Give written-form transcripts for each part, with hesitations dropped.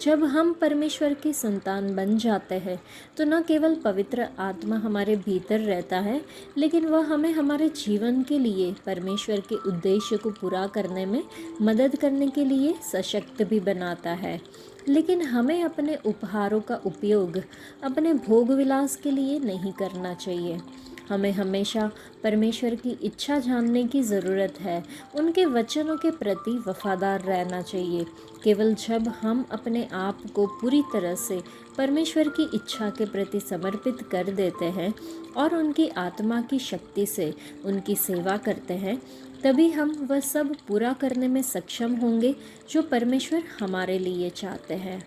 जब हम परमेश्वर की संतान बन जाते हैं तो न केवल पवित्र आत्मा हमारे भीतर रहता है, लेकिन वह हमें हमारे जीवन के लिए परमेश्वर के उद्देश्य को पूरा करने में मदद करने के लिए सशक्त भी बनाता है। लेकिन हमें अपने उपहारों का उपयोग अपने भोग विलास के लिए नहीं करना चाहिए। हमें हमेशा परमेश्वर की इच्छा जानने की ज़रूरत है, उनके वचनों के प्रति वफादार रहना चाहिए। केवल जब हम अपने आप को पूरी तरह से परमेश्वर की इच्छा के प्रति समर्पित कर देते हैं और उनकी आत्मा की शक्ति से उनकी सेवा करते हैं, तभी हम वह सब पूरा करने में सक्षम होंगे जो परमेश्वर हमारे लिए चाहते हैं।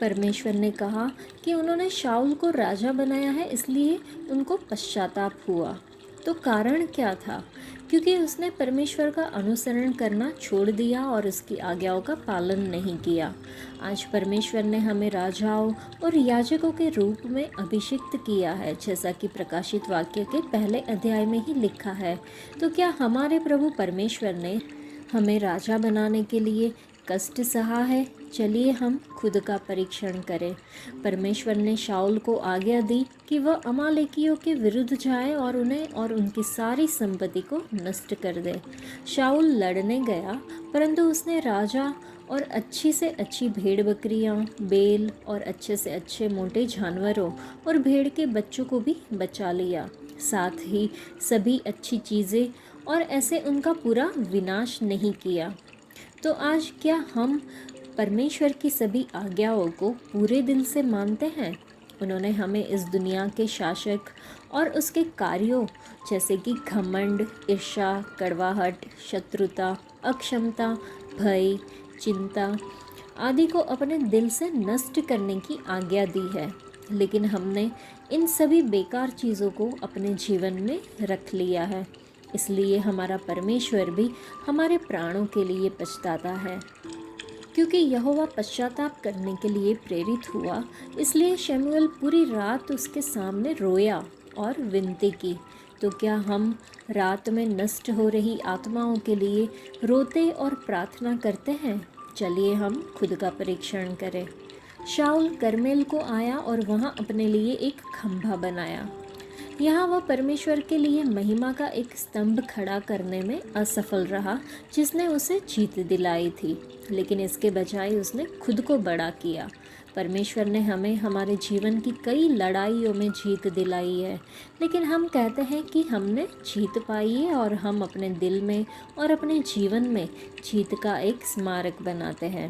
परमेश्वर ने कहा कि उन्होंने शाऊल को राजा बनाया है, इसलिए उनको पश्चाताप हुआ। तो कारण क्या था? क्योंकि उसने परमेश्वर का अनुसरण करना छोड़ दिया और उसकी आज्ञाओं का पालन नहीं किया। आज परमेश्वर ने हमें राजाओं और याजकों के रूप में अभिषिक्त किया है, जैसा कि प्रकाशित वाक्य के पहले अध्याय में ही लिखा है। तो क्या हमारे प्रभु परमेश्वर ने हमें राजा बनाने के लिए कष्ट सहा है? चलिए हम खुद का परीक्षण करें। परमेश्वर ने शाऊल को आज्ञा दी कि वह अमालेकियों के विरुद्ध जाए और उन्हें और उनकी सारी संपत्ति को नष्ट कर दे। शाऊल लड़ने गया, परंतु उसने राजा और अच्छी से अच्छी भेड़ बकरियां, बैल और अच्छे से अच्छे मोटे जानवरों और भेड़ के बच्चों को भी बचा लिया, साथ ही सभी अच्छी चीज़ें, और ऐसे उनका पूरा विनाश नहीं किया। तो आज क्या हम परमेश्वर की सभी आज्ञाओं को पूरे दिल से मानते हैं? उन्होंने हमें इस दुनिया के शासक और उसके कार्यों जैसे कि घमंड, ईर्ष्या, कड़वाहट, शत्रुता, अक्षमता, भय, चिंता आदि को अपने दिल से नष्ट करने की आज्ञा दी है, लेकिन हमने इन सभी बेकार चीज़ों को अपने जीवन में रख लिया है। इसलिए हमारा परमेश्वर भी हमारे प्राणों के लिए पछताता है। क्योंकि यहोवा पश्चाताप करने के लिए प्रेरित हुआ, इसलिए शमूएल पूरी रात उसके सामने रोया और विनती की। तो क्या हम रात में नष्ट हो रही आत्माओं के लिए रोते और प्रार्थना करते हैं? चलिए हम खुद का परीक्षण करें। शाऊल कर्मेल को आया और वहाँ अपने लिए एक खंभा बनाया। यहाँ वह परमेश्वर के लिए महिमा का एक स्तंभ खड़ा करने में असफल रहा, जिसने उसे जीत दिलाई थी, लेकिन इसके बजाय उसने खुद को बड़ा किया। परमेश्वर ने हमें हमारे जीवन की कई लड़ाइयों में जीत दिलाई है, लेकिन हम कहते हैं कि हमने जीत पाई है और हम अपने दिल में और अपने जीवन में जीत का एक स्मारक बनाते हैं।